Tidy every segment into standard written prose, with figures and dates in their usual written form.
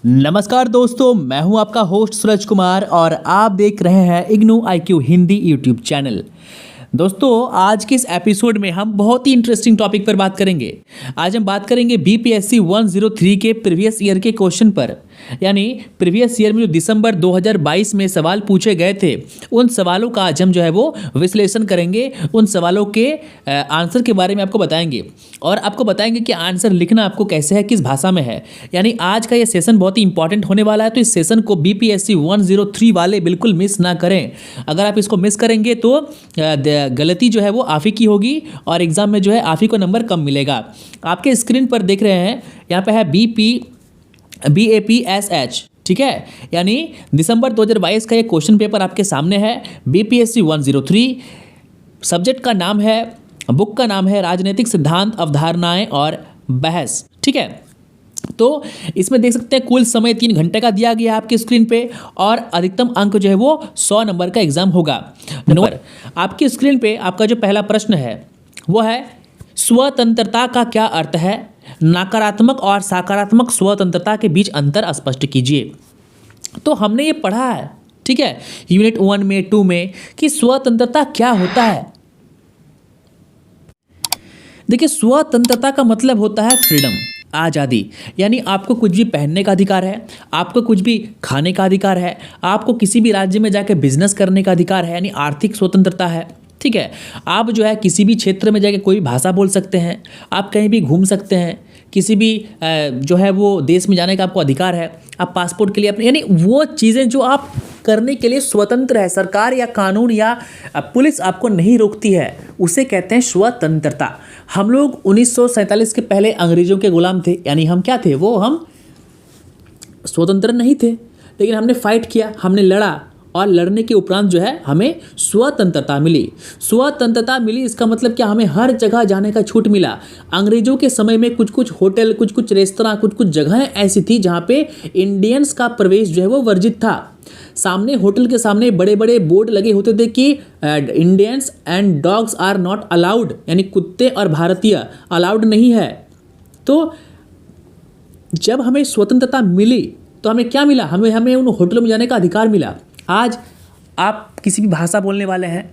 नमस्कार दोस्तों, मैं हूं आपका होस्ट सूरज कुमार और आप देख रहे हैं IGNOU IQ Hindi YouTube channel. दोस्तों, आज के इस एपिसोड में हम बहुत ही इंटरेस्टिंग टॉपिक पर बात करेंगे। आज हम बात करेंगे BPSC 103 के प्रीवियस ईयर के क्वेश्चन पर, यानी प्रीवियस ईयर में जो दिसंबर 2022 में सवाल पूछे गए थे, उन सवालों का आज हम जो है वो विश्लेषण करेंगे। उन सवालों के आंसर के बारे में आपको बताएंगे और आपको बताएंगे कि आंसर लिखना आपको कैसे है, किस भाषा में है। यानी आज का ये सेशन बहुत ही इंपॉर्टेंट होने वाला है, तो इस सेशन को BPSC 103 वाले बिल्कुल मिस ना करें। अगर आप इसको मिस करेंगे तो गलती जो है वो आप ही की होगी और एग्जाम में जो है आप ही को नंबर कम मिलेगा। आपके स्क्रीन पर देख रहे हैं, यहाँ पे है BAPSH, ठीक है। यानी दिसंबर 2022 का ये क्वेश्चन पेपर आपके सामने है। BPSC 103, सब्जेक्ट का नाम है, बुक का नाम है राजनीतिक सिद्धांत, अवधारणाएं और बहस, ठीक है। तो इसमें देख सकते हैं कुल समय 3 घंटे का दिया गया है आपके स्क्रीन पे और अधिकतम अंक जो है वो 100 नंबर का एग्जाम होगा। नंबर आपकी स्क्रीन पे आपका जो पहला प्रश्न है वो है, स्वतंत्रता का क्या अर्थ है? नकारात्मक और सकारात्मक स्वतंत्रता के बीच अंतर स्पष्ट कीजिए। तो हमने ये पढ़ा है, ठीक है, यूनिट 1 में 2 में, कि स्वतंत्रता क्या होता है। देखिए, स्वतंत्रता का मतलब होता है फ्रीडम, आज़ादी। यानी आपको कुछ भी पहनने का अधिकार है, आपको कुछ भी खाने का अधिकार है, आपको किसी भी राज्य में जाकर बिजनेस करने का अधिकार है, यानी आर्थिक स्वतंत्रता है, ठीक है। आप जो है किसी भी क्षेत्र में जाके कोई भी भाषा बोल सकते हैं, आप कहीं भी घूम सकते हैं, किसी भी जो है वो देश में जाने का आपको अधिकार है, आप पासपोर्ट के लिए अपने, यानी वो चीज़ें जो आप करने के लिए स्वतंत्र है, सरकार या कानून या पुलिस आपको नहीं रोकती है, उसे कहते हैं स्वतंत्रता। हम लोग 1947 के पहले अंग्रेजों के गुलाम थे, यानी हम क्या थे, वो हम स्वतंत्र नहीं थे, लेकिन हमने फाइट किया, हमने लड़ा और लड़ने के उपरांत जो है हमें स्वतंत्रता मिली। स्वतंत्रता मिली इसका मतलब क्या, हमें हर जगह जाने का छूट मिला। अंग्रेजों के समय में कुछ कुछ होटल, कुछ कुछ रेस्तरां, कुछ कुछ जगहें ऐसी थी जहाँ पे इंडियंस का प्रवेश जो है वो वर्जित था। सामने होटल के सामने बड़े बड़े बोर्ड लगे होते थे कि Indians and dogs are not allowed, यानी कुत्ते और भारतीय अलाउड नहीं है। तो जब हमें स्वतंत्रता मिली तो हमें क्या मिला, हमें उन होटलों में जाने का अधिकार मिला। आज आप किसी भी भाषा बोलने वाले हैं,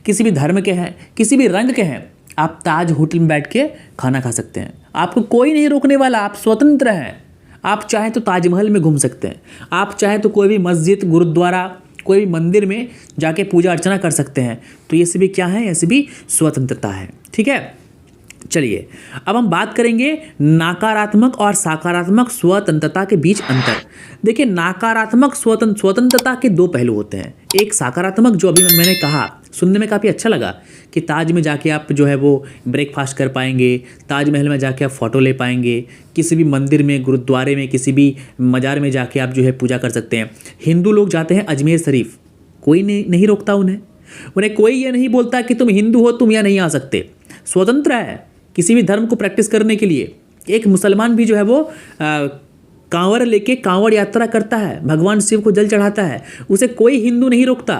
किसी भी धर्म के हैं, किसी भी रंग के हैं, आप ताज होटल में बैठ के खाना खा सकते हैं, आपको कोई नहीं रोकने वाला, आप स्वतंत्र हैं। आप चाहें तो ताजमहल में घूम सकते हैं, आप चाहें तो कोई भी मस्जिद, गुरुद्वारा, कोई भी मंदिर में जाके पूजा अर्चना कर सकते हैं। तो ये सभी क्या है, ये सभी स्वतंत्रता है, ठीक है। चलिए अब हम बात करेंगे नकारात्मक और सकारात्मक स्वतंत्रता के बीच अंतर। देखिए, नकारात्मक स्वतंत्रता के 2 पहलू होते हैं। एक सकारात्मक, जो अभी मैंने कहा, सुनने में काफ़ी अच्छा लगा कि ताज में जाके आप जो है वो ब्रेकफास्ट कर पाएंगे, ताजमहल में जाके आप फ़ोटो ले पाएंगे, किसी भी मंदिर में, गुरुद्वारे में, किसी भी मज़ार में जाके आप जो है पूजा कर सकते हैं। हिंदू लोग जाते हैं अजमेर शरीफ, कोई नहीं रोकता उन्हें कोई ये नहीं बोलता कि तुम हिंदू हो, तुम यहाँ नहीं आ सकते। स्वतंत्र है किसी भी धर्म को प्रैक्टिस करने के लिए। एक मुसलमान भी जो है वो कांवड़ लेके कांवड़ यात्रा करता है, भगवान शिव को जल चढ़ाता है, उसे कोई हिंदू नहीं रोकता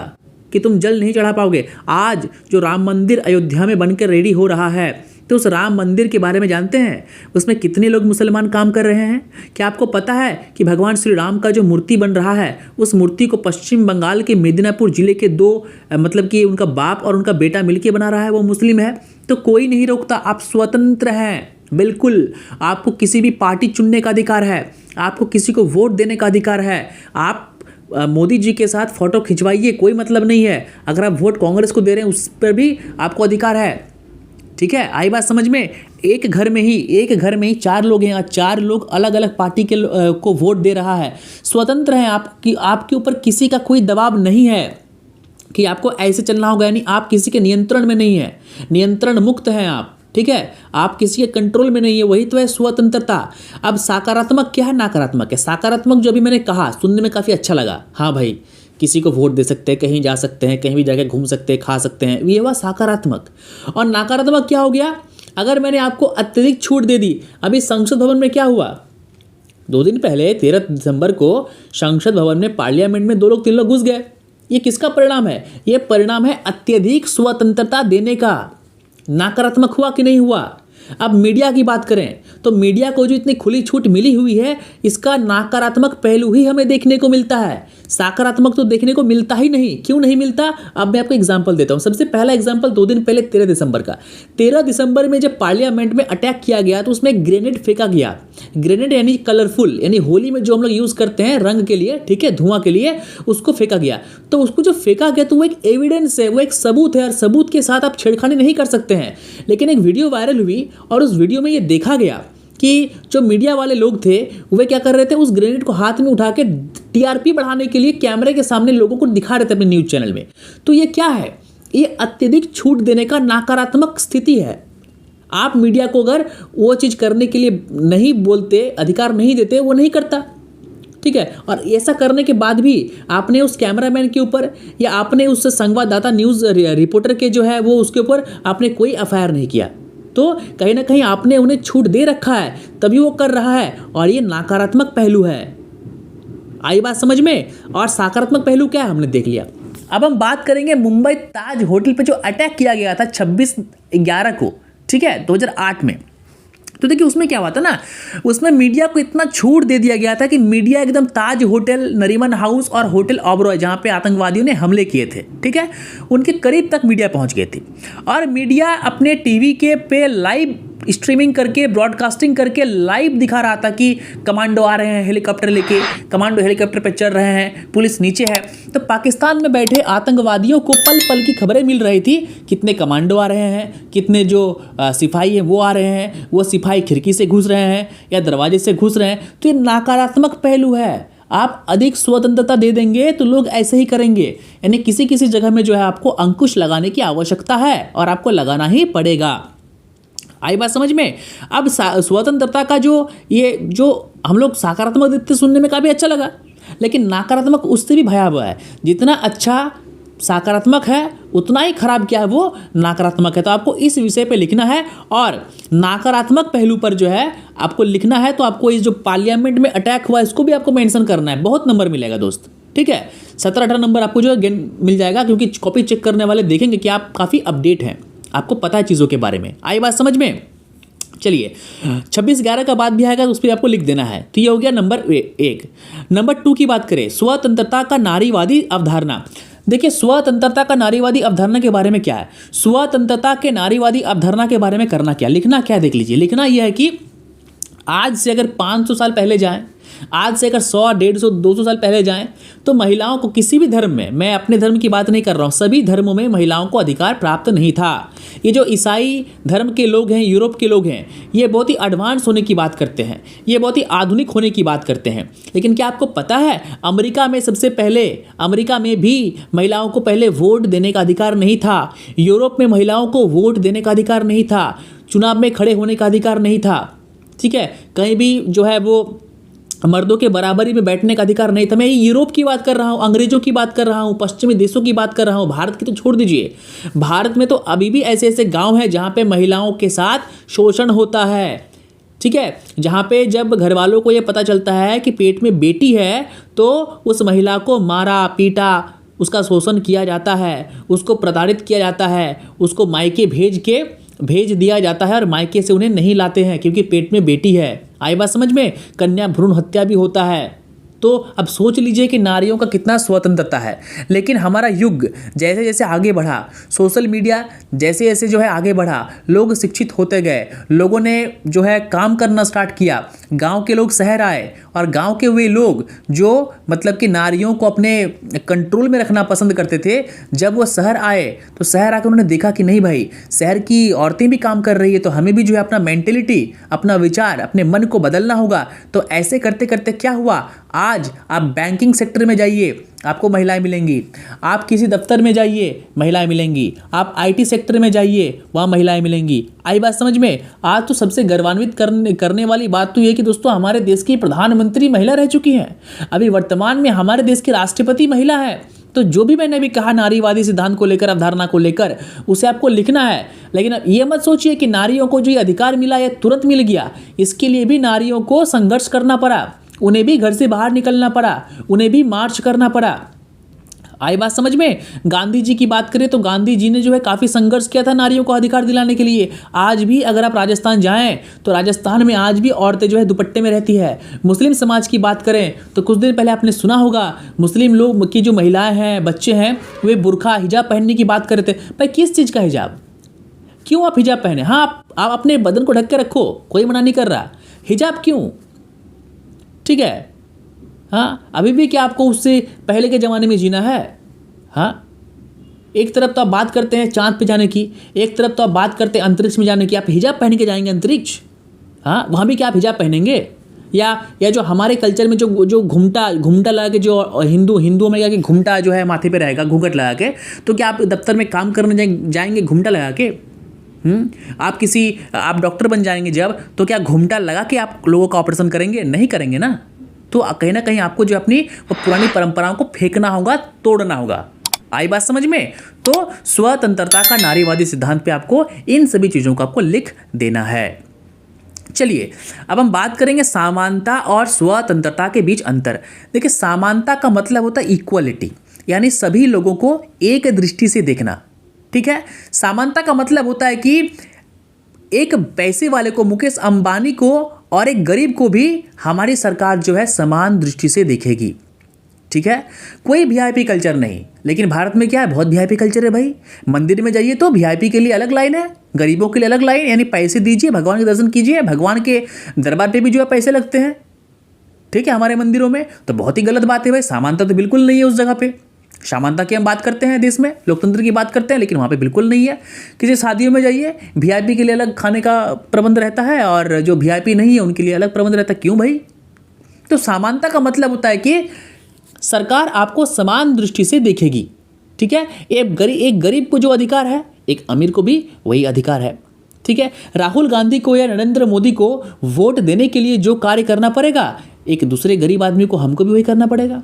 कि तुम जल नहीं चढ़ा पाओगे। आज जो राम मंदिर अयोध्या में बनकर रेडी हो रहा है, तो उस राम मंदिर के बारे में जानते हैं, उसमें कितने लोग मुसलमान काम कर रहे हैं? क्या आपको पता है कि भगवान श्री राम का जो मूर्ति बन रहा है, उस मूर्ति को पश्चिम बंगाल के मेदिनीपुर जिले के 2 मतलब कि उनका बाप और उनका बेटा मिलकर बना रहा है, वो मुस्लिम है। तो कोई नहीं रोकता, आप स्वतंत्र हैं बिल्कुल। आपको किसी भी पार्टी चुनने का अधिकार है, आपको किसी को वोट देने का अधिकार है। आप मोदी जी के साथ फोटो खिंचवाइए, कोई मतलब नहीं है। अगर आप वोट कांग्रेस को दे रहे हैं, उस पर भी आपको अधिकार है, ठीक है। आई बात समझ में? एक घर में ही 4 लोग हैं, 4 लोग अलग अलग पार्टी के को वोट दे रहा है, स्वतंत्र हैं। आपके ऊपर किसी का कोई दबाव नहीं है कि आपको ऐसे चलना होगा, यानी आप किसी के नियंत्रण में नहीं है, नियंत्रण मुक्त हैं आप, ठीक है। आप किसी के कंट्रोल में नहीं है, वही तो है स्वतंत्रता। अब सकारात्मक क्या है, नकारात्मक है। सकारात्मक जो अभी मैंने कहा, सुनने में काफ़ी अच्छा लगा, हाँ भाई, किसी को वोट दे सकते हैं, कहीं जा सकते हैं, कहीं भी जाकर घूम सकते हैं, खा सकते हैं, ये हुआ सकारात्मक। और नकारात्मक क्या हो गया, अगर मैंने आपको अत्यधिक छूट दे दी। अभी संसद भवन में क्या हुआ, 2 दिन पहले 13 दिसंबर को संसद भवन में, पार्लियामेंट में 2 लोग 3 लोग घुस गए। ये किसका परिणाम है? ये परिणाम है अत्यधिक स्वतंत्रता देने का। नकारात्मक हुआ कि नहीं हुआ? अब मीडिया की बात करें तो मीडिया को जो इतनी खुली छूट मिली हुई है, इसका नकारात्मक पहलू ही हमें देखने को मिलता है, सकारात्मक तो देखने को मिलता ही नहीं। क्यों नहीं मिलता? अब मैं आपको एग्जांपल देता हूं। सबसे पहला एग्जांपल 2 दिन पहले 13 दिसंबर का। 13 दिसंबर में जब पार्लियामेंट में अटैक किया गया तो उसमें ग्रेनेड फेंका गया। ग्रेनेड यानी कलरफुल, यानी होली में जो हम लोग यूज करते हैं रंग के लिए, ठीक है, धुआं के लिए, उसको फेंका गया। तो उसको जो फेंका गया तो वो एक एविडेंस है, वो एक सबूत है, और सबूत के साथ आप छेड़खानी नहीं कर सकते हैं। लेकिन एक वीडियो वायरल हुई और उस वीडियो में ये देखा गया कि जो मीडिया वाले लोग थे वे क्या कर रहे थे, उस ग्रेनेड को हाथ में उठा के टीआरपी बढ़ाने के लिए कैमरे के सामने लोगों को दिखा रहे थे अपने न्यूज चैनल में। तो ये क्या है? ये अत्यधिक छूट देने का नकारात्मक स्थिति है। आप मीडिया को अगर वो चीज़ करने के लिए नहीं बोलते, अधिकार नहीं देते, वो नहीं करता, ठीक है। और ऐसा करने के बाद भी आपने उस कैमरामैन के ऊपर या आपने उस संवाददाता न्यूज़ रिपोर्टर के जो है वो उसके ऊपर आपने कोई एफआईआर नहीं किया। तो कहीं ना कहीं आपने उन्हें छूट दे रखा है, तभी वो कर रहा है, और ये नकारात्मक पहलू है। आई बात समझ में? और सकारात्मक पहलू क्या है हमने देख लिया। अब हम बात करेंगे मुंबई ताज होटल पे जो अटैक किया गया था 26/11 को, ठीक है, 2008 में। तो देखिए उसमें क्या हुआ था ना, उसमें मीडिया को इतना छूट दे दिया गया था कि मीडिया एकदम ताज होटल, नरीमन हाउस और होटल ओबरॉय, जहाँ पे आतंकवादियों ने हमले किए थे, ठीक है, उनके करीब तक मीडिया पहुँच गई थी। और मीडिया अपने टीवी के पे लाइव स्ट्रीमिंग करके, ब्रॉडकास्टिंग करके लाइव दिखा रहा था कि कमांडो आ रहे हैं हेलीकॉप्टर लेके, कमांडो हेलीकॉप्टर पे चढ़ रहे हैं, पुलिस नीचे है। तो पाकिस्तान में बैठे आतंकवादियों को पल पल की खबरें मिल रही थी, कितने कमांडो आ रहे हैं, कितने जो सिपाही हैं वो आ रहे हैं, वो सिपाही खिड़की से घुस रहे हैं या दरवाजे से घुस रहे हैं। तो ये नकारात्मक पहलू है। आप अधिक स्वतंत्रता दे देंगे तो लोग ऐसे ही करेंगे। यानी किसी किसी जगह में जो है आपको अंकुश लगाने की आवश्यकता है, और आपको लगाना ही पड़ेगा। आई बात समझ में? अब स्वतंत्रता का ये जो हम लोग सकारात्मक देते सुनने में काफ़ी अच्छा लगा, लेकिन नकारात्मक उससे भी भयावह है। जितना अच्छा सकारात्मक है उतना ही खराब क्या है, वो नकारात्मक है। तो आपको इस विषय पे लिखना है, और नकारात्मक पहलू पर जो है आपको लिखना है। तो आपको इस जो पार्लियामेंट में अटैक हुआ इसको भी आपको मेंशन करना है। बहुत नंबर मिलेगा दोस्त, ठीक है, 17-18 नंबर आपको जो है मिल जाएगा, क्योंकि कॉपी चेक करने वाले देखेंगे कि आप काफ़ी अपडेट हैं, आपको पता है चीज़ों के बारे में। आई बात समझ में? चलिए 26/11 का बात भी आएगा तो उस पर आपको लिख देना है। तो ये हो गया नंबर 1। नंबर 2 की बात करें, स्वतंत्रता का नारीवादी अवधारणा। देखिए स्वतंत्रता का नारीवादी अवधारणा के बारे में क्या है, स्वतंत्रता के नारीवादी अवधारणा के बारे में करना क्या, लिखना क्या, देख लीजिए। लिखना यह है कि आज से अगर 500 साल पहले जाएं, आज से अगर 100, 150, 200 साल पहले जाएं, तो महिलाओं को किसी भी धर्म में, मैं अपने धर्म की बात नहीं कर रहा हूँ, सभी धर्मों में महिलाओं को अधिकार प्राप्त नहीं था। ये जो ईसाई धर्म के लोग हैं, यूरोप के लोग हैं, ये बहुत ही एडवांस होने की बात करते हैं, ये बहुत ही आधुनिक होने की बात करते हैं। लेकिन क्या आपको पता है अमेरिका में सबसे पहले, अमेरिका में भी महिलाओं को पहले वोट देने का अधिकार नहीं था। यूरोप में महिलाओं को वोट देने का अधिकार नहीं था, चुनाव में खड़े होने का अधिकार नहीं था, ठीक है, कहीं भी जो है वो मर्दों के बराबरी में बैठने का अधिकार नहीं था। मैं यूरोप की बात कर रहा हूँ, अंग्रेजों की बात कर रहा हूँ, पश्चिमी देशों की बात कर रहा हूँ, भारत की तो छोड़ दीजिए। भारत में तो अभी भी ऐसे ऐसे गांव हैं जहाँ पे महिलाओं के साथ शोषण होता है, ठीक है, जहाँ पे जब घर वालों को ये पता चलता है कि पेट में बेटी है तो उस महिला को मारा पीटा, उसका शोषण किया जाता है, उसको प्रताड़ित किया जाता है, उसको मायके भेज दिया जाता है, और मायके से उन्हें नहीं लाते हैं क्योंकि पेट में बेटी है। आई बात समझ में? कन्या भ्रूण हत्या भी होता है। तो अब सोच लीजिए कि नारियों का कितना स्वतंत्रता है। लेकिन हमारा युग जैसे जैसे आगे बढ़ा, सोशल मीडिया जैसे जैसे जो है आगे बढ़ा, लोग शिक्षित होते गए, लोगों ने जो है काम करना स्टार्ट किया, गांव के लोग शहर आए, और गांव के वे लोग जो मतलब कि नारियों को अपने कंट्रोल में रखना पसंद करते थे, जब वो शहर आए तो शहर आकर उन्होंने देखा कि नहीं भाई, शहर की औरतें भी काम कर रही है, तो हमें भी जो है अपना मेंटेलिटी, अपना विचार, अपने मन को बदलना होगा। तो ऐसे करते करते क्या हुआ, आज आप बैंकिंग सेक्टर में जाइए, आपको महिलाएं मिलेंगी, आप किसी दफ्तर में जाइए महिलाएं मिलेंगी, आप आईटी सेक्टर में जाइए वहाँ महिलाएं मिलेंगी। आई बात समझ में? आज तो सबसे गर्वान्वित करने वाली बात तो ये कि दोस्तों हमारे देश की प्रधानमंत्री महिला रह चुकी हैं। अभी वर्तमान में हमारे देश की राष्ट्रपति महिला है। तो जो भी मैंने अभी कहा नारीवादी सिद्धांत को लेकर, अवधारणा को लेकर, उसे आपको लिखना है। लेकिन अब ये मत सोचिए कि नारियों को जो ये अधिकार मिला ये तुरंत मिल गया। इसके लिए भी नारियों को संघर्ष करना पड़ा, उन्हें भी घर से बाहर निकलना पड़ा, उन्हें भी मार्च करना पड़ा। आई बात समझ में। गांधी जी की बात करें तो गांधी जी ने जो है काफ़ी संघर्ष किया था नारियों को अधिकार दिलाने के लिए। आज भी अगर आप राजस्थान जाएं तो राजस्थान में आज भी औरतें जो है दुपट्टे में रहती है। मुस्लिम समाज की बात करें तो कुछ दिन पहले आपने सुना होगा मुस्लिम लोग की जो महिलाएं हैं, बच्चे हैं, वे बुर्खा हिजाब पहनने की बात कर रहे थे। भाई किस चीज़ का हिजाब, क्यों आप हिजाब पहने? हाँ, आप अपने बदन को ढक के रखो, कोई मना नहीं कर रहा, हिजाब क्यों? ठीक है। हाँ, अभी भी क्या आपको उससे पहले के ज़माने में जीना है? हाँ, एक तरफ तो आप बात करते हैं चांद पे जाने की, एक तरफ तो आप बात करते हैं अंतरिक्ष में जाने की। आप हिजाब पहन के जाएंगे अंतरिक्ष? हाँ, वहाँ भी क्या आप हिजाब पहनेंगे? या जो हमारे कल्चर में जो घुमटा लगा के जो हिंदुओं में क्या कि घुमटा जो है माथे पे रहेगा, घूंघट लगा के, तो क्या आप दफ्तर में काम करने जाएंगे घुमटा लगा के? आप डॉक्टर बन जाएंगे जब, तो क्या घुमटा लगा के आप लोगों का ऑपरेशन करेंगे? नहीं करेंगे ना। तो कहीं ना कहीं आपको जो अपनी पुरानी परंपराओं को फेंकना होगा, तोड़ना होगा। आई बात समझ में? तो स्वतंत्रता का नारीवादी सिद्धांत पे आपको इन सभी चीज़ों को आपको लिख देना है। चलिए अब हम बात करेंगे समानता और स्वतंत्रता के बीच अंतर। देखिए, समानता का मतलब होता है इक्वलिटी, यानी सभी लोगों को एक दृष्टि से देखना। ठीक है। समानता का मतलब होता है कि एक पैसे वाले को, मुकेश अंबानी को, और एक गरीब को भी हमारी सरकार जो है समान दृष्टि से देखेगी। ठीक है। कोई वीआईपी कल्चर नहीं, लेकिन भारत में क्या है, बहुत वीआईपी कल्चर है भाई। मंदिर में जाइए तो वीआईपी के लिए अलग लाइन है, गरीबों के लिए अलग लाइन, यानी पैसे दीजिए, भगवान के दर्शन कीजिए। भगवान के दरबार पे भी जो है पैसे लगते हैं। ठीक है, हमारे मंदिरों में। तो बहुत ही गलत बात है भाई, समानता तो बिल्कुल नहीं है उस जगह पे। समानता की हम बात करते हैं देश में, लोकतंत्र की बात करते हैं, लेकिन वहाँ पे बिल्कुल नहीं है। किसी शादियों में जाइए, वीआईपी के लिए अलग खाने का प्रबंध रहता है और जो वीआईपी नहीं है उनके लिए अलग प्रबंध रहता है। क्यों भाई? तो समानता का मतलब होता है कि सरकार आपको समान दृष्टि से देखेगी। ठीक है। एक गरीब को जो अधिकार है, एक अमीर को भी वही अधिकार है। ठीक है। राहुल गांधी को या नरेंद्र मोदी को वोट देने के लिए जो कार्य करना पड़ेगा, एक दूसरे गरीब आदमी को, हमको भी वही करना पड़ेगा।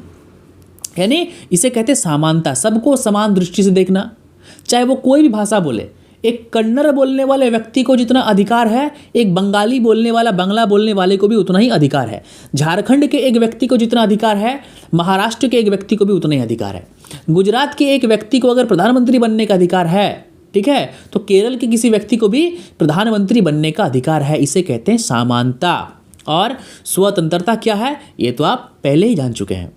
यानी इसे कहते हैं समानता, सबको समान दृष्टि से देखना, चाहे वो कोई भी भाषा बोले। एक कन्नड़ बोलने वाले व्यक्ति को जितना अधिकार है, एक बंगाली बोलने वाला, बांग्ला बोलने वाले को भी उतना ही अधिकार है। झारखंड के एक व्यक्ति को जितना अधिकार है, महाराष्ट्र के एक व्यक्ति को भी उतना ही अधिकार है। गुजरात के एक व्यक्ति को अगर प्रधानमंत्री बनने का अधिकार है, ठीक है, तो केरल के किसी व्यक्ति को भी प्रधानमंत्री बनने का अधिकार है। इसे कहते हैं समानता। और स्वतंत्रता क्या है, ये तो आप पहले ही जान चुके हैं।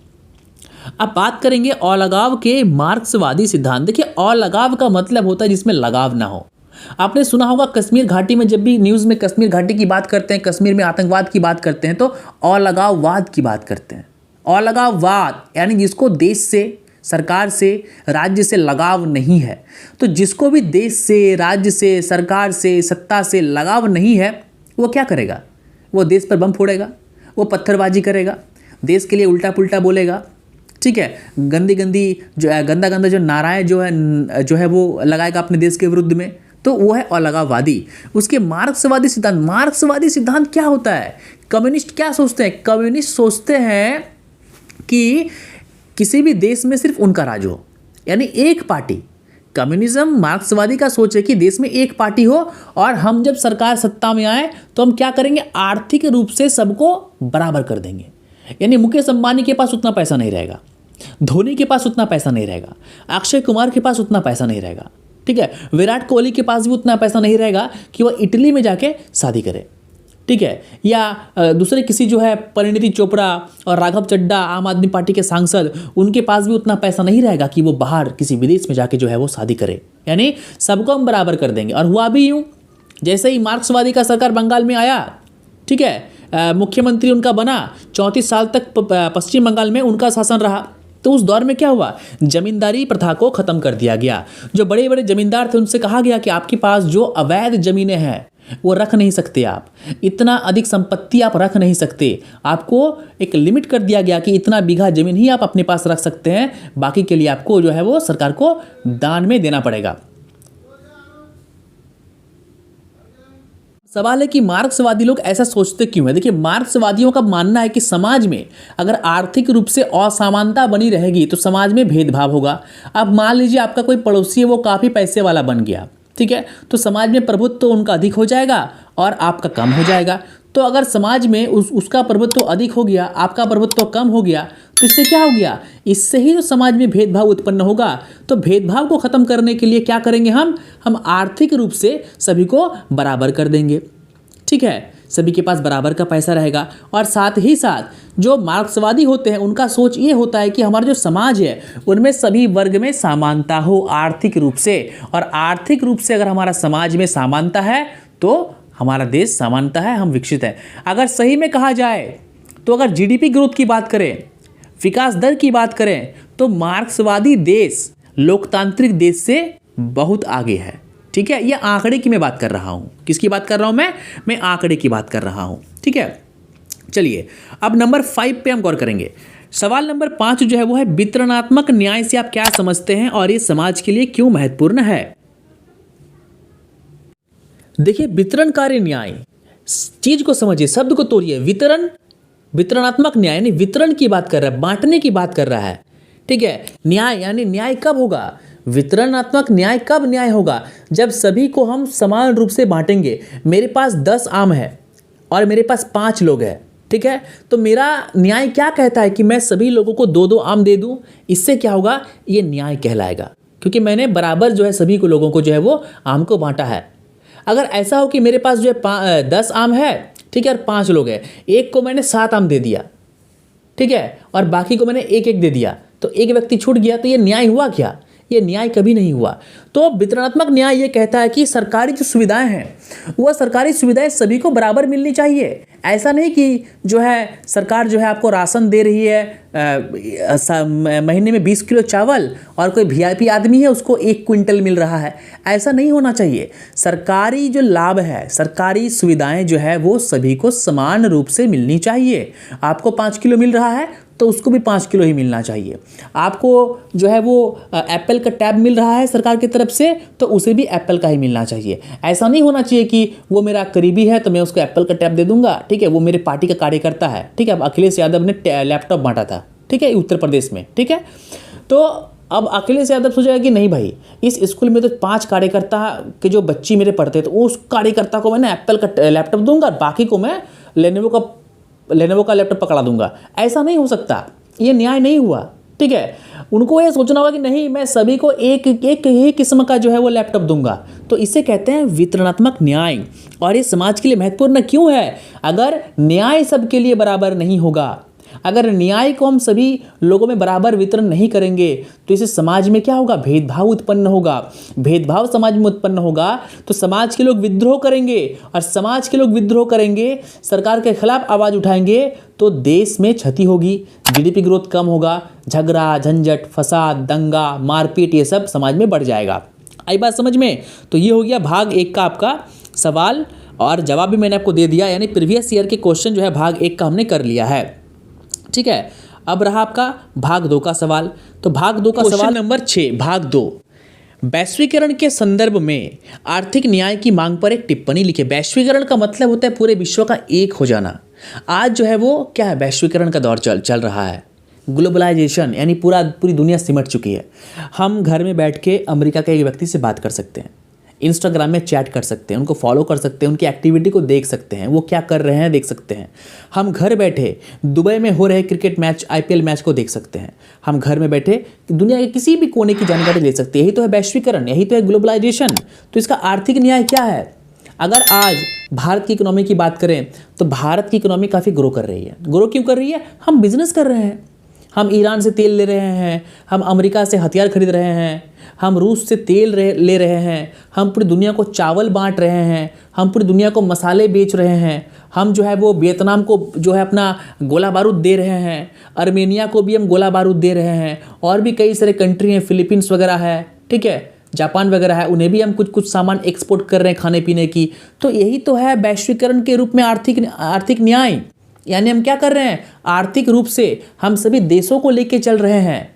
अब बात करेंगे अलगाव के मार्क्सवादी सिद्धांत। देखिए, अलगाव का मतलब होता है जिसमें लगाव ना हो। आपने सुना होगा कश्मीर घाटी में, जब भी न्यूज़ में कश्मीर घाटी की बात करते हैं, कश्मीर में आतंकवाद की बात करते हैं, तो अलगाववाद की बात करते हैं। अलगाववाद यानी जिसको देश से, सरकार से, राज्य से लगाव नहीं है। तो जिसको भी देश से, राज्य से, सरकार से, सत्ता से लगाव नहीं है, वो क्या करेगा? वो देश पर बम फोड़ेगा, वो पत्थरबाजी करेगा, देश के लिए उल्टा पुल्टा बोलेगा। ठीक है। गंदा जो नाराएं जो है वो लगाएगा अपने देश के विरुद्ध में। तो वो है अलगाववादी। उसके मार्क्सवादी सिद्धांत क्या होता है? कम्युनिस्ट क्या सोचते हैं? कम्युनिस्ट सोचते हैं कि किसी भी देश में सिर्फ उनका राज हो, यानी एक पार्टी। कम्युनिज्म, मार्क्सवादी का सोच है कि देश में एक पार्टी हो और हम जब सरकार सत्ता में आए तो हम क्या करेंगे, आर्थिक रूप से सबको बराबर कर देंगे। यानी मुकेश अंबानी के पास उतना पैसा नहीं रहेगा, धोनी के पास उतना पैसा नहीं रहेगा, अक्षय कुमार के पास उतना पैसा नहीं रहेगा। ठीक है। विराट कोहली के पास भी उतना पैसा नहीं रहेगा कि वह इटली में जाके शादी करे। ठीक है। या दूसरे किसी जो है परिणीति चोपड़ा और राघव चड्ढा, आम आदमी पार्टी के सांसद, उनके पास भी उतना पैसा नहीं रहेगा कि वो बाहर किसी विदेश में जाके जो है वो शादी करे। यानी सबको हम बराबर कर देंगे। और हुआ भी यूँ, जैसे ही मार्क्सवादी का सरकार बंगाल में आया, ठीक है, मुख्यमंत्री उनका बना, 34 साल तक पश्चिम बंगाल में उनका शासन रहा। तो उस दौर में क्या हुआ, जमींदारी प्रथा को खत्म कर दिया गया। जो बड़े बड़े जमींदार थे उनसे कहा गया कि आपके पास जो अवैध जमीनें हैं वो रख नहीं सकते, आप इतना अधिक संपत्ति आप रख नहीं सकते। आपको एक लिमिट कर दिया गया कि इतना बीघा जमीन ही आप अपने पास रख सकते हैं, बाकी के लिए आपको जो है वो सरकार को दान में देना पड़ेगा। सवाल है कि मार्क्सवादी लोग ऐसा सोचते क्यों है। देखिए, मार्क्सवादियों का मानना है कि समाज में अगर आर्थिक रूप से असमानता बनी रहेगी तो समाज में भेदभाव होगा। अब मान लीजिए आपका कोई पड़ोसी है, वो काफ़ी पैसे वाला बन गया, ठीक है, तो समाज में प्रभुत्व तो उनका अधिक हो जाएगा और आपका कम हो जाएगा। तो अगर समाज में उसका प्रभुत्व अधिक हो गया, आपका प्रभुत्व कम हो गया, तो इससे क्या हो गया, इससे ही तो समाज में भेदभाव उत्पन्न होगा। तो भेदभाव को खत्म करने के लिए क्या करेंगे हम आर्थिक रूप से सभी को बराबर कर देंगे। ठीक है, सभी के पास बराबर का पैसा रहेगा। और साथ ही साथ जो मार्क्सवादी होते हैं उनका सोच ये होता है कि हमारा जो समाज है उनमें सभी वर्ग में समानता हो आर्थिक रूप से, और आर्थिक रूप से अगर हमारा समाज में समानता है तो हमारा देश समानता है, हम विकसित है। अगर सही में कहा जाए तो अगर जीडीपी ग्रोथ की बात करें, विकास दर की बात करें, तो मार्क्सवादी देश लोकतांत्रिक देश से बहुत आगे है। ठीक है, ये आंकड़े की मैं बात कर रहा हूँ। किसकी बात कर रहा हूँ मैं आंकड़े की बात कर रहा हूँ। ठीक है, चलिए अब नंबर 5 पे हम गौर करेंगे। सवाल नंबर 5 जो है वो है वितरणात्मक न्याय से आप क्या समझते हैं और ये समाज के लिए क्यों महत्वपूर्ण है। देखिए, वितरणकारी न्याय चीज को समझिए, शब्द को तोड़िए। वितरणात्मक न्याय यानी वितरण की बात कर रहा है, बांटने की बात कर रहा है। ठीक है, न्याय यानी न्याय कब होगा, वितरणात्मक न्याय कब न्याय होगा, जब सभी को हम समान रूप से बांटेंगे। मेरे पास 10 आम है और मेरे पास 5 लोग हैं। ठीक है, तो मेरा न्याय क्या कहता है कि मैं सभी लोगों को 2-2 आम दे दूं। इससे क्या होगा, ये न्याय कहलाएगा, क्योंकि मैंने बराबर जो है सभी को लोगों को जो है वो आम को बांटा है। अगर ऐसा हो कि मेरे पास जो है 10 आम है, ठीक है, और 5 लोग हैं, एक को मैंने 7 आम दे दिया, ठीक है, और बाकी को मैंने 1-1 दे दिया, तो एक व्यक्ति छूट गया, तो ये न्याय हुआ क्या, ये न्याय कभी नहीं हुआ। तो वितरणात्मक न्याय ये कहता है कि सरकारी जो सुविधाएं हैं वह सरकारी सुविधाएं सभी को बराबर मिलनी चाहिए। ऐसा नहीं कि जो है सरकार जो है आपको राशन दे रही है महीने में 20 किलो चावल और कोई वीआईपी आदमी है उसको 1 क्विंटल मिल रहा है, ऐसा नहीं होना चाहिए। सरकारी जो लाभ है, सरकारी सुविधाएं जो है वो सभी को समान रूप से मिलनी चाहिए। आपको 5 किलो मिल रहा है तो उसको भी 5 किलो ही मिलना चाहिए। आपको जो है वो एप्पल का टैब मिल रहा है सरकार की तरफ से तो उसे भी एप्पल का ही मिलना चाहिए। ऐसा नहीं होना चाहिए कि वो मेरा करीबी है तो मैं उसको एप्पल का टैब दे दूंगा, ठीक है, वो मेरे पार्टी का कार्यकर्ता है। ठीक है, अब अखिलेश यादव ने लैपटॉप बांटा था, ठीक है, उत्तर प्रदेश में। ठीक है, तो अब अखिलेश यादव सोचेगा कि नहीं भाई, इस स्कूल में तो 5 कार्यकर्ता के जो बच्ची मेरे पढ़ते हैं तो उस कार्यकर्ता को मैंने एप्पल का लैपटॉप दूंगा, बाकी को मैं लेनोवो का लैपटॉप पकड़ा दूंगा। ऐसा नहीं हो सकता, ये न्याय नहीं हुआ। ठीक है, उनको ये सोचना होगा कि नहीं, मैं सभी को एक ही किस्म का जो है वो लैपटॉप दूंगा। तो इसे कहते हैं वितरणात्मक न्याय। और ये समाज के लिए महत्वपूर्ण क्यों है? अगर न्याय सबके लिए बराबर नहीं होगा, अगर न्याय को हम सभी लोगों में बराबर वितरण नहीं करेंगे तो इसे समाज में क्या होगा, भेदभाव उत्पन्न होगा। भेदभाव समाज में उत्पन्न होगा तो समाज के लोग विद्रोह करेंगे, और समाज के लोग विद्रोह करेंगे, सरकार के खिलाफ आवाज उठाएंगे तो देश में क्षति होगी, जीडीपी ग्रोथ कम होगा, झगड़ा झंझट फसाद दंगा मारपीट ये सब समाज में बढ़ जाएगा। आई बात समझ में? तो ये हो गया भाग 1 का आपका सवाल, और जवाब भी मैंने आपको दे दिया, यानी प्रीवियस ईयर के क्वेश्चन जो है भाग 1 का हमने कर लिया है। ठीक है, अब रहा आपका भाग 2 का सवाल। तो भाग 2 का सवाल नंबर 6, भाग 2, वैश्वीकरण के संदर्भ में आर्थिक न्याय की मांग पर एक टिप्पणी लिखे। वैश्वीकरण का मतलब होता है पूरे विश्व का एक हो जाना। आज जो है वो क्या है, वैश्वीकरण का दौर चल रहा है, ग्लोबलाइजेशन, यानी पूरी दुनिया सिमट चुकी है। हम घर में बैठ के अमेरिका के एक व्यक्ति से बात कर सकते हैं, इंस्टाग्राम में चैट कर सकते हैं, उनको फॉलो कर सकते हैं, उनकी एक्टिविटी को देख सकते हैं, वो क्या कर रहे हैं देख सकते हैं। हम घर बैठे दुबई में हो रहे क्रिकेट मैच, आईपीएल मैच को देख सकते हैं। हम घर में बैठे दुनिया के किसी भी कोने की जानकारी ले सकते हैं। यही तो है वैश्वीकरण, यही तो है ग्लोबलाइजेशन। तो इसका आर्थिक न्याय क्या है? अगर आज भारत की इकोनॉमी की बात करें तो भारत की इकोनॉमी काफ़ी ग्रो कर रही है। ग्रो क्यों कर रही है? हम बिजनेस कर रहे हैं, हम ईरान से तेल ले रहे हैं, हम अमेरिका से हथियार खरीद रहे हैं, हम रूस से तेल ले रहे हैं, हम पूरी दुनिया को चावल बांट रहे हैं, हम पूरी दुनिया को मसाले बेच रहे हैं, हम जो है वो वियतनाम को जो है अपना गोला बारूद दे रहे हैं, अर्मेनिया को भी हम गोला बारूद दे रहे हैं, और भी कई सारे कंट्री हैं, फिलीपींस वगैरह है, ठीक है, जापान वगैरह है, उन्हें भी हम कुछ सामान एक्सपोर्ट कर रहे हैं खाने पीने की। तो यही तो है वैश्वीकरण के रूप में आर्थिक न्याय। यानी हम क्या कर रहे हैं, आर्थिक रूप से हम सभी देशों को लेके चल रहे हैं।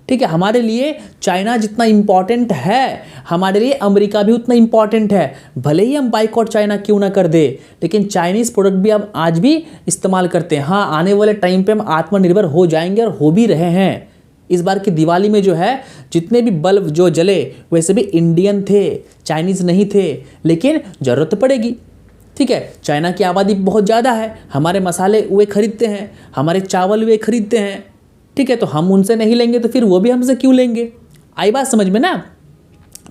ठीक है, हमारे लिए चाइना जितना इम्पॉर्टेंट है, हमारे लिए अमेरिका भी उतना इम्पॉर्टेंट है। भले ही हम बाइकआउट चाइना क्यों ना कर दे, लेकिन चाइनीज़ प्रोडक्ट भी हम आज भी इस्तेमाल करते हैं। हाँ, आने वाले टाइम पे हम आत्मनिर्भर हो जाएंगे, और हो भी रहे हैं। इस बार की दिवाली में जो है जितने भी बल्ब जो जले वैसे भी इंडियन थे, चाइनीज़ नहीं थे, लेकिन ज़रूरत पड़ेगी। ठीक है, चाइना की आबादी बहुत ज़्यादा है, हमारे मसाले वे खरीदते हैं, हमारे चावल वे खरीदते हैं, ठीक है, तो हम उनसे नहीं लेंगे तो फिर वो भी हमसे क्यों लेंगे? आई बात समझ में ना?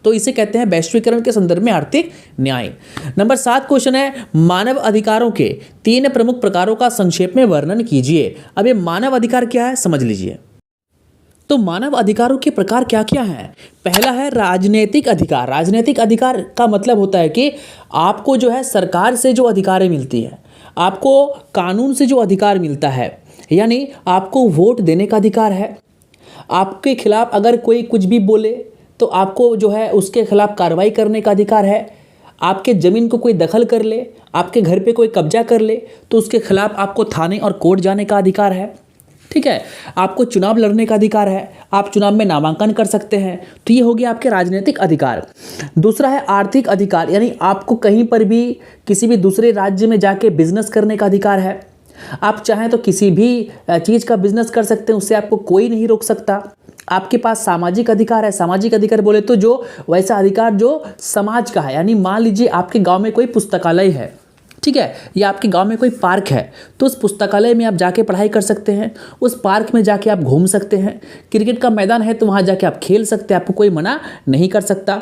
तो इसे कहते हैं वैश्वीकरण के संदर्भ में आर्थिक न्याय। नंबर 7 क्वेश्चन है, मानव अधिकारों के 3 प्रमुख प्रकारों का संक्षेप में वर्णन कीजिए। अब ये मानव अधिकार क्या है समझ लीजिए। तो मानव अधिकारों के प्रकार क्या क्या हैं? पहला है राजनीतिक अधिकार। राजनीतिक अधिकार का मतलब होता है कि आपको जो है सरकार से जो अधिकारें मिलती है, आपको कानून से जो अधिकार मिलता है, यानी आपको वोट देने का अधिकार है, आपके खिलाफ अगर कोई कुछ भी बोले तो आपको जो है उसके खिलाफ कार्रवाई करने का अधिकार है, आपके ज़मीन को कोई दखल कर ले, आपके घर पे कोई कब्जा कर ले तो उसके खिलाफ आपको थाने और कोर्ट जाने का अधिकार है, ठीक है, आपको चुनाव लड़ने का अधिकार है, आप चुनाव में नामांकन कर सकते हैं। तो ये हो गया आपके राजनीतिक अधिकार। दूसरा है आर्थिक अधिकार, यानी आपको कहीं पर भी किसी भी दूसरे राज्य में जाके बिजनेस करने का अधिकार है। आप चाहें तो किसी भी चीज़ का बिजनेस कर सकते हैं, उससे आपको कोई नहीं रोक सकता। आपके पास सामाजिक अधिकार है। सामाजिक अधिकार बोले तो जो वैसा अधिकार जो समाज का है, यानी मान लीजिए आपके गांव में कोई पुस्तकालय है, ठीक है, या आपके गांव में कोई पार्क है, तो उस पुस्तकालय में आप जाके पढ़ाई कर सकते हैं, उस पार्क में जाके आप घूम सकते हैं, क्रिकेट का मैदान है तो वहाँ जाके आप खेल सकते हैं, आपको कोई मना नहीं कर सकता।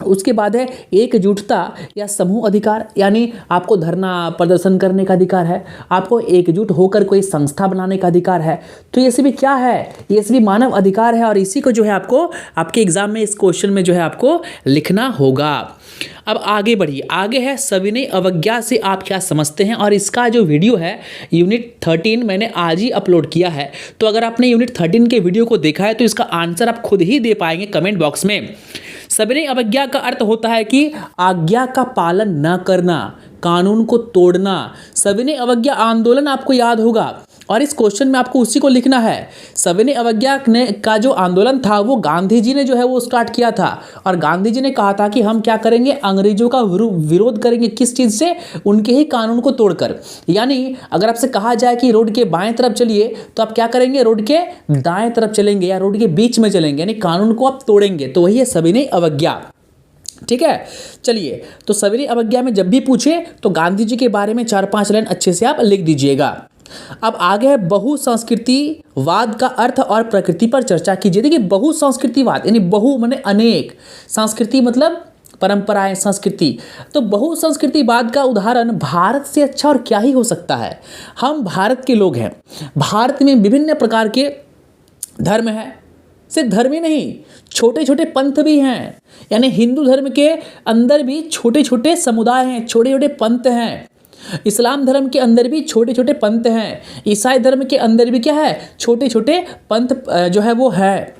उसके बाद है एकजुटता या समूह अधिकार, यानी आपको धरना प्रदर्शन करने का अधिकार है, आपको एकजुट होकर कोई संस्था बनाने का अधिकार है। तो ये सभी क्या है? ये सभी मानव अधिकार है और इसी को जो है आपको आपके एग्जाम में इस क्वेश्चन में जो है आपको लिखना होगा। अब आगे बढ़िए, आगे है सविनय अवज्ञा से आप क्या समझते हैं, और इसका जो वीडियो है यूनिट 13 मैंने आज ही अपलोड किया है। तो अगर आपने यूनिट 13 के वीडियो को देखा है तो इसका आंसर आप खुद ही दे पाएंगे कमेंट बॉक्स में। सविनय अवज्ञा का अर्थ होता है कि आज्ञा का पालन न करना, कानून को तोड़ना। सविनय अवज्ञा आंदोलन आपको याद होगा और इस क्वेश्चन में आपको उसी को लिखना है। सविनय अवज्ञा ने का जो आंदोलन था वो गांधी जी ने जो है वो स्टार्ट किया था और गांधी जी ने कहा था कि हम क्या करेंगे, अंग्रेजों का विरोध करेंगे। किस चीज़ से? उनके ही कानून को तोड़कर। यानी अगर आपसे कहा जाए कि रोड के बाएं तरफ चलिए तो आप क्या करेंगे, रोड के दाएं तरफ चलेंगे या रोड के बीच में चलेंगे, यानी कानून को आप तोड़ेंगे। तो वही है सविनय अवज्ञा, ठीक है। चलिए, तो सविनय अवज्ञा में जब भी पूछे तो गांधी जी के बारे में 4-5 लाइन अच्छे से आप लिख दीजिएगा। अब आगे है बहुसंस्कृतिवाद का अर्थ और प्रकृति पर चर्चा कीजिए। देखिए बहुसंस्कृतिवाद यानी बहु माने अनेक, संस्कृति मतलब परंपराएं, संस्कृति। तो बहुसंस्कृतिवाद का उदाहरण भारत से अच्छा और क्या ही हो सकता है। हम भारत के लोग हैं, भारत में विभिन्न प्रकार के धर्म हैं, सिर्फ धर्म ही नहीं, छोटे छोटे पंथ भी हैं, यानी हिंदू धर्म के अंदर भी छोटे छोटे समुदाय हैं, छोटे छोटे पंथ हैं। इस्लाम धर्म के अंदर भी छोटे छोटे पंथ हैं, ईसाई धर्म के अंदर भी क्या है, छोटे छोटे पंथ जो है वो है।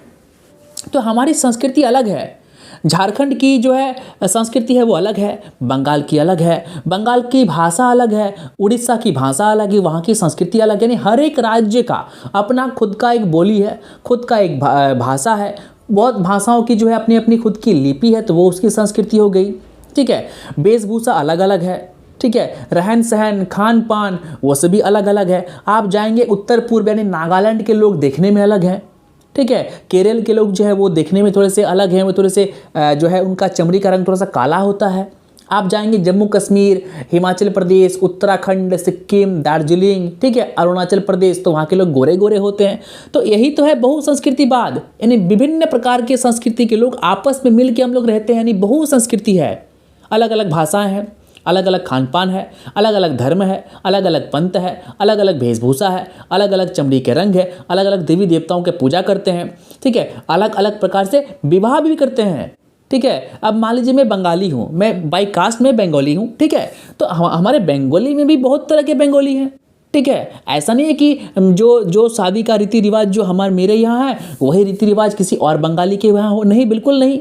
तो हमारी संस्कृति अलग है। झारखंड की जो है संस्कृति है वो अलग है, बंगाल की अलग है, बंगाल की भाषा अलग है, उड़ीसा की भाषा अलग है, वहाँ की संस्कृति अलग है। यानी हर एक राज्य का अपना खुद का एक बोली है, खुद का एक भाषा है। बहुत भाषाओं की जो है अपनी अपनी खुद की लिपि है, तो वो उसकी संस्कृति हो गई, ठीक है। वेशभूषा अलग अलग है, ठीक है। रहन सहन, खान पान वो सभी अलग अलग है। आप जाएंगे उत्तर पूर्व यानी नागालैंड के लोग देखने में अलग हैं, ठीक है। केरल के लोग जो है वो देखने में थोड़े से अलग हैं, वो थोड़े से जो है उनका चमड़ी का रंग थोड़ा सा काला होता है। आप जाएंगे जम्मू कश्मीर, हिमाचल प्रदेश, उत्तराखंड, सिक्किम, दार्जिलिंग, ठीक है, अरुणाचल प्रदेश, तो वहाँ के लोग गोरे गोरे होते हैं। तो यही तो है बहुसंस्कृतिवाद, यानी विभिन्न प्रकार के संस्कृति के लोग आपस में मिल के हम लोग रहते हैं, यानी बहुसंस्कृति है। अलग अलग भाषाएं हैं, अलग अलग खान पान है, अलग अलग धर्म है, अलग अलग पंथ है, अलग अलग वेशभूषा है, अलग अलग चमड़ी के रंग है, अलग अलग देवी देवताओं के पूजा करते हैं, ठीक है। अलग अलग प्रकार से विवाह भी करते हैं, ठीक है। अब मान लीजिए मैं बंगाली हूँ, मैं बाई कास्ट में बंगाली हूँ, ठीक है। तो हमारे बंगाली में भी बहुत तरह के बंगाली हैं, ठीक है। ऐसा नहीं है कि जो शादी का रीति रिवाज जो मेरे यहाँ है वही रीति रिवाज किसी और बंगाली के यहाँ हो, नहीं, बिल्कुल नहीं,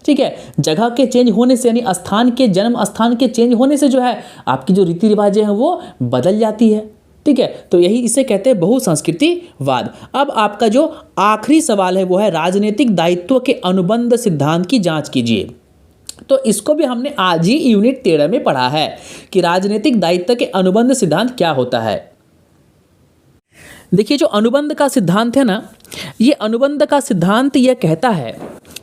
ठीक है। जगह के चेंज होने से यानी स्थान के, जन्म स्थान के चेंज होने से जो है आपकी जो रीति रिवाजें हैं वो बदल जाती है, ठीक है। तो यही इसे कहते हैं बहुसंस्कृतिवाद। अब आपका जो आखिरी सवाल है वो है राजनीतिक दायित्व के अनुबंध सिद्धांत की जांच कीजिए। तो इसको भी हमने आज ही यूनिट 13 में पढ़ा है कि राजनीतिक दायित्व के अनुबंध सिद्धांत क्या होता है। देखिए जो अनुबंध का सिद्धांत है ना, ये अनुबंध का सिद्धांत यह कहता है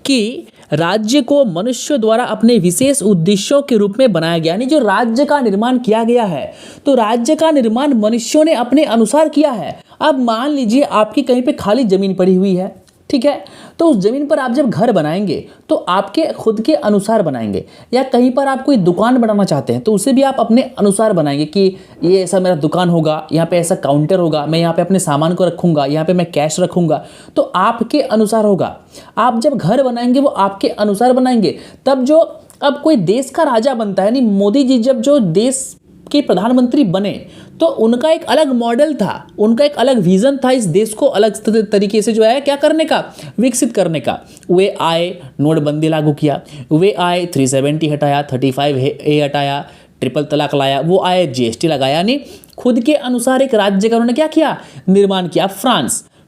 कि राज्य को मनुष्य द्वारा अपने विशेष उद्देश्यों के रूप में बनाया गया। यानी जो राज्य का निर्माण किया गया है तो राज्य का निर्माण मनुष्यों ने अपने अनुसार किया है। अब मान लीजिए आपकी कहीं पे खाली ज़मीन पड़ी हुई है, ठीक है, तो उस ज़मीन पर आप जब घर बनाएंगे तो आपके खुद के अनुसार बनाएंगे, या कहीं पर आप कोई दुकान बनाना चाहते हैं तो उसे भी आप अपने अनुसार बनाएंगे कि ये ऐसा मेरा दुकान होगा, यहाँ पे ऐसा काउंटर होगा, मैं यहाँ पे अपने सामान को रखूँगा, यहाँ पे मैं कैश रखूँगा, तो आपके अनुसार होगा। आप जब घर बनाएंगे वो आपके अनुसार बनाएंगे। तब जो अब कोई देश का राजा बनता है, यानी मोदी जी जब जो देश के प्रधानमंत्री बने तो उनका एक अलग मॉडल था, उनका एक अलग विजन था इस देश को अलग तरीके से जो है क्या करने का, विकसित करने का। वे आए, नोटबंदी लागू किया, वे आए 370 हटाया, 35A हटाया, ट्रिपल तलाक लाया, वो आए GST लगाया, यानी खुद के अनुसार एक राज्य का उन्होंने क्या किया, निर्माण किया।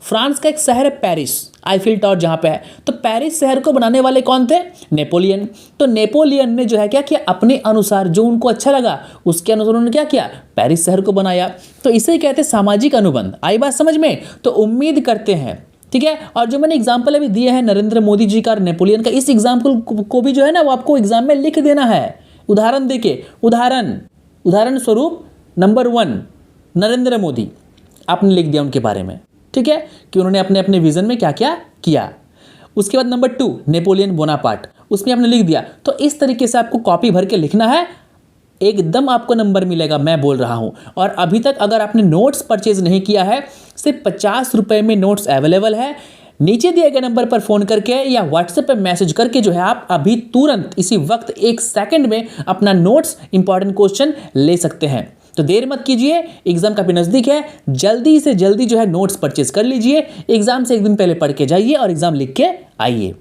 फ्रांस का एक शहर है पेरिस, आईफिल टावर जहाँ पे है, तो पेरिस शहर को बनाने वाले कौन थे, नेपोलियन। तो नेपोलियन ने जो है क्या किया, अपने अनुसार जो उनको अच्छा लगा उसके अनुसार उन्होंने क्या किया, पेरिस शहर को बनाया। तो इसे कहते हैं सामाजिक अनुबंध। आई बात समझ में? तो उम्मीद करते हैं, ठीक है। और जो मैंने एग्जाम्पल अभी दिए हैं नरेंद्र मोदी जी का, नेपोलियन का, इस एग्जाम्पल को भी जो है ना वो आपको एग्जाम में लिख देना है, उदाहरण देके। उदाहरण स्वरूप नंबर 1 नरेंद्र मोदी, आपने लिख दिया उनके बारे में, ठीक है, कि उन्होंने अपने अपने विजन में क्या क्या किया। उसके बाद नंबर 2 नेपोलियन बोनापार्ट, उसमें आपने लिख दिया। तो इस तरीके से आपको कॉपी भर के लिखना है, एकदम आपको नंबर मिलेगा, मैं बोल रहा हूं। और अभी तक अगर आपने नोट्स परचेज नहीं किया है, सिर्फ 50 रुपये में नोट्स अवेलेबल है। नीचे दिए गए नंबर पर फ़ोन करके या व्हाट्सएप पर मैसेज करके जो है आप अभी तुरंत इसी वक्त 1 सेकंड में अपना नोट्स इंपॉर्टेंट क्वेश्चन ले सकते हैं। तो देर मत कीजिए, एग्जाम काफ़ी नज़दीक है, जल्दी से जल्दी जो है नोट्स परचेज कर लीजिए। एग्जाम से एक दिन पहले पढ़ के जाइए और एग्जाम लिख के आइए।